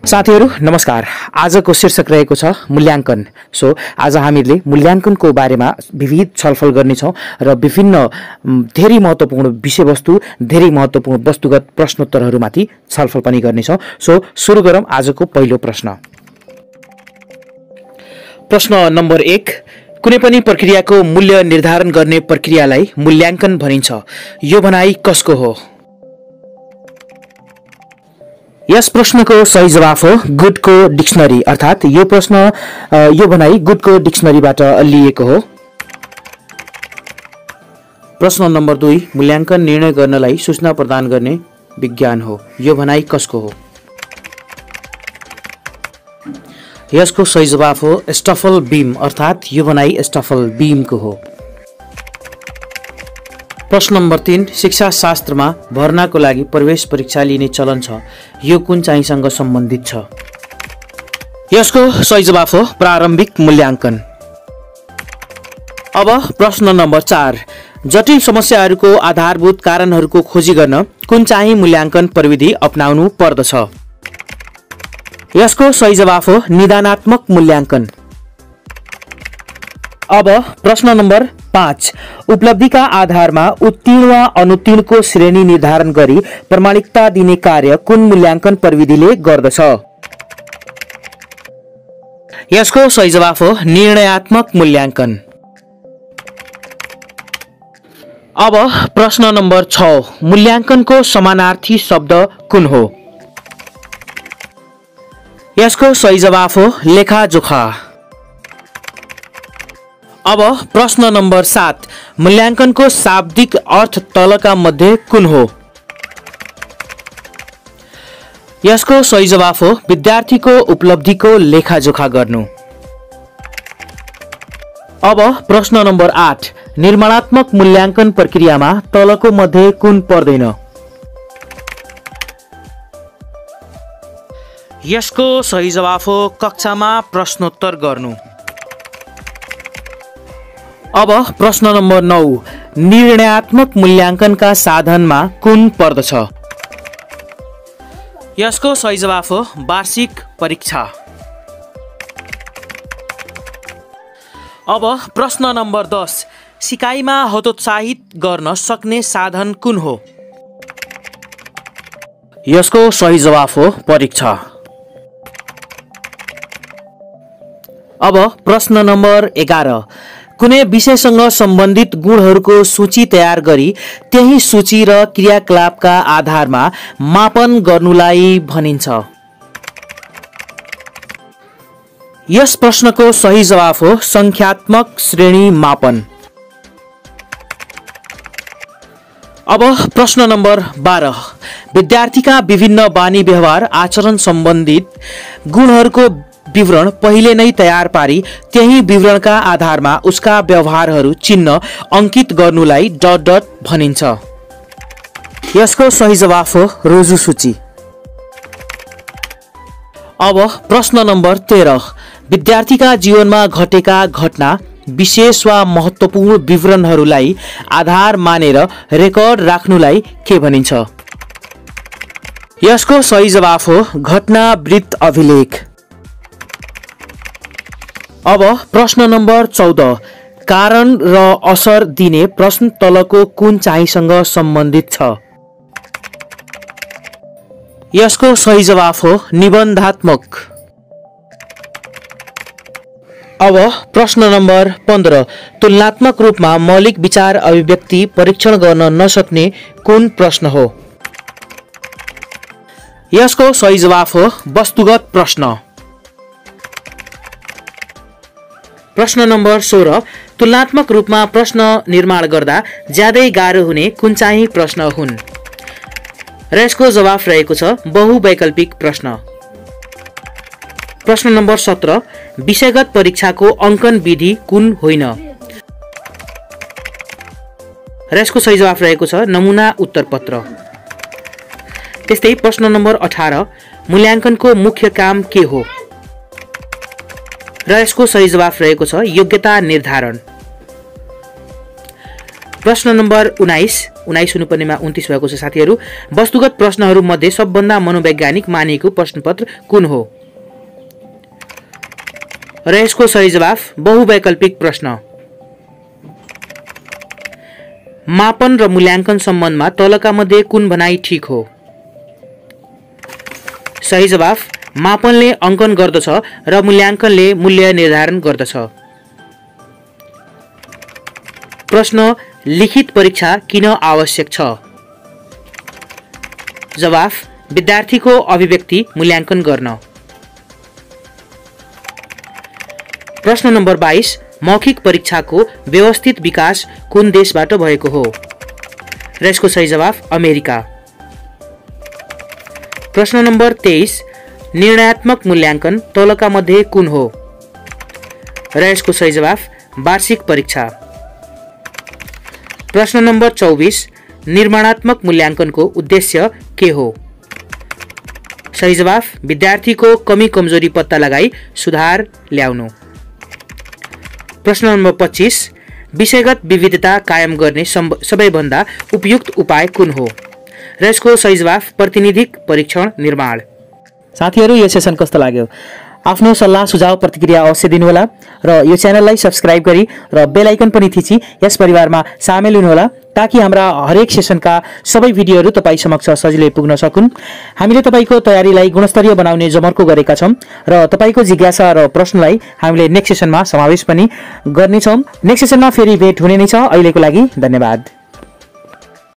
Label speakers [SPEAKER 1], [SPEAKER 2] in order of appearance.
[SPEAKER 1] साथीहरु नमस्कार। आजको शीर्षक रहेको छ मूल्याङ्कन। सो आज हामीले मूल्याङ्कनको बारेमा विविध छलफल गर्नेछौँ र विभिन्न धेरै महत्त्वपूर्ण विषयवस्तु, धेरै महत्त्वपूर्ण वस्तुगत प्रश्नोत्तरहरूमाथि छलफल पनि गर्नेछौँ। सो सुरु गरौँ आजको पहिलो प्रश्न। प्रश्न नम्बर 1, कुनै पनि प्रक्रियाको मूल्य निर्धारण गर्ने प्रक्रियालाई मूल्याङ्कन भनिन्छ। यो भनाइ कसको हो? यस प्रश्नको सही जवाफ हो गुडको डिक्सनरी, अर्थात् यो भनाइ गुडको डिक्सनरीबाट लिएको हो। प्रश्न नम्बर 2, मूल्याङ्कन निर्णय गर्नलाई सूचना प्रदान गर्ने विज्ञान हो। यो भनाइ कसको हो? यसको सही जवाफ हो स्टफल बीम, अर्थात् यो भनाइ स्टफल बीमको हो। प्रश्न नम्बर 3, शिक्षा शास्त्रमा भर्नाको लागि प्रवेश परीक्षा लिने चलन छ। यो कुन चाहिँसँग सम्बन्धित छ? यसको सही जवाफ हो प्रारम्भिक मूल्याङ्कन। अब प्रश्न नम्बर 4, जटिल समस्याहरूको आधारभूत कारणहरूको खोजी गर्न कुन चाहिँ मूल्याङ्कन प्रविधि अपनाउनु पर्दछ? यसको सही जवाफ हो निदानात्मक मूल्याङ्कन। अब प्रश्न नम्बर 5, उपलब्धिका आधारमा उत्तीर्ण वा अनुत्तीर्णको श्रेणी निर्धारण गरी प्रमाणिकता दिने कार्य कुन मूल्याङ्कन प्रविधिले गर्दछ? यसको सही जवाफ हो निर्णयात्मक मूल्याङ्कन। अब प्रश्न नम्बर 6, मूल्याङ्कनको समानार्थी शब्द कुन हो? यसको सही जवाफ हो लेखाजोखा। अब प्रश्न नम्बर 7, मूल्याङ्कनको शाब्दिक अर्थ तलका मध्ये कुन हो? यसको सही जवाफ हो विद्यार्थीको उपलब्धिको लेखाजोखा गर्नु। अब प्रश्न नम्बर 8, निर्माणात्मक मूल्याङ्कन प्रक्रियामा तलको मध्ये कुन पर्दैन? यसको सही जवाफ हो कक्षामा प्रश्नोत्तर गर्नु। अब प्रश्न नम्बर 9, निर्णयात्मक मूल्याङ्कनका साधनमा कुन पर्दछ? यसको सही जवाफ हो वार्षिक परीक्षा। अब प्रश्न नम्बर 10, सिकाइमा हतोत्साहित गर्न सक्ने साधन कुन हो? यसको सही जवाफ हो परीक्षा। अब प्रश्न नम्बर 11, कुनै विषयसँग सम्बन्धित गुणहरूको सूची तयार गरी त्यही सूची र क्रियाकलापका आधारमा मापन गर्नुलाई भनिन्छ। यस प्रश्नको सही जवाफ हो संख्यात्मक श्रेणी मापन। अब प्रश्न नम्बर 12, विद्यार्थीका विभिन्न बानी व्यवहार आचरण सम्बन्धित गुणहरूको विवरण पहिले नै तयार पारी त्यही विवरणका आधारमा उसका व्यवहारहरू चिन्ह अंकित गर्नुलाई ... भनिन्छ। यसको सही जवाफ हो रोजु सूची। अब प्रश्न नम्बर 13, विद्यार्थीका जीवनमा घटेका घटना विशेष वा महत्त्वपूर्ण विवरणहरूलाई आधार मानेर रेकर्ड राख्नुलाई के भनिन्छ? यसको सही जवाफ हो घटनावृत्त अभिलेख। अब प्रश्न नम्बर 14, कारण र असर दिने प्रश्न तलको कुन चाहिँसँग सम्बन्धित छ? यसको सही जवाफ हो निबन्धात्मक। अब प्रश्न नम्बर 15, तुलनात्मक रूपमा मौलिक विचार अभिव्यक्ति परीक्षण गर्न नसक्ने कुन प्रश्न हो? यसको सही जवाफ हो वस्तुगत प्रश्न। प्रश्न नम्बर 16, तुलनात्मक रूपमा प्रश्न निर्माण गर्दा ज्यादै गाह्रो हुने कुन चाहिँ प्रश्न हुन्? र यसको जवाफ रहेको छ बहुवैकल्पिक प्रश्न। प्रश्न नम्बर 17, विषयगत परीक्षाको अंकन विधि कुन होइन? र यसको सही जवाफ रहेको छ नमुना उत्तरपत्र। त्यस्तै प्रश्न नम्बर 18, मूल्याङ्कनको मुख्य काम के हो? र यसको सही जवाफ रहेको छ योग्यता निर्धारण। प्रश्न नम्बर 19 हुनुपर्नेमा 29 भएको छ साथीहरू। वस्तुगत प्रश्नहरूमध्ये सबभन्दा मनोवैज्ञानिक मानिएको प्रश्नपत्र कुन हो? र यसको सही जवाफ बहुवैकल्पिक प्रश्न। मापन र मूल्याङ्कन सम्बन्धमा तलका मध्ये कुन भनाइ ठिक हो? सही जवाफ मापनले अङ्कन गर्दछ र मूल्याङ्कनले मूल्य निर्धारण गर्दछ। प्रश्न लिखित परीक्षा किन आवश्यक छ? जवाफ विद्यार्थीको अभिव्यक्ति मूल्याङ्कन गर्न। प्रश्न नम्बर 22 मौखिक परीक्षाको व्यवस्थित विकास कुन देशबाट भएको हो? र यसको सही जवाफ अमेरिका। प्रश्न नम्बर 23 निर्णयात्मक मूल्याङ्कन तलका मध्ये कुन हो? र यसको सही जवाफ वार्षिक परीक्षा। प्रश्न नम्बर 24 निर्माणात्मक मूल्याङ्कनको उद्देश्य के हो? सही जवाफ विद्यार्थीको कमी कमजोरी पत्ता लगाई सुधार ल्याउनु। प्रश्न नम्बर 25 विषयगत विविधता कायम गर्ने सबैभन्दा उपयुक्त उपाय कुन हो? र यसको सही जवाफ प्रतिनिधिक परीक्षण निर्माण।
[SPEAKER 2] साथीहरू यो सेसन कस्तो लाग्यो? आफ्नो सल्लाह सुझाव प्रतिक्रिया अवश्य दिनुहोला र यो च्यानललाई सब्स्क्राइब गरी र बेल आइकन पनि थिची यस परिवारमा सामेल हुनुहोला ताकि हाम्रा हरेक सेसनका सबै भिडियोहरू तपाईँ समक्ष सजिलै पुग्न सकुन्। हामीले तपाईको तयारीलाई गुणस्तरीय बनाउने जमर्को गरेका छौं र तपाईको जिज्ञासा र प्रश्नलाई हामीले नेक्स्ट सेसनमा समावेश पनि गर्नेछौं। नेक्स्ट सेसनमा फेरि भेट हुने नै छ। अहिलेको लागि धन्यवाद।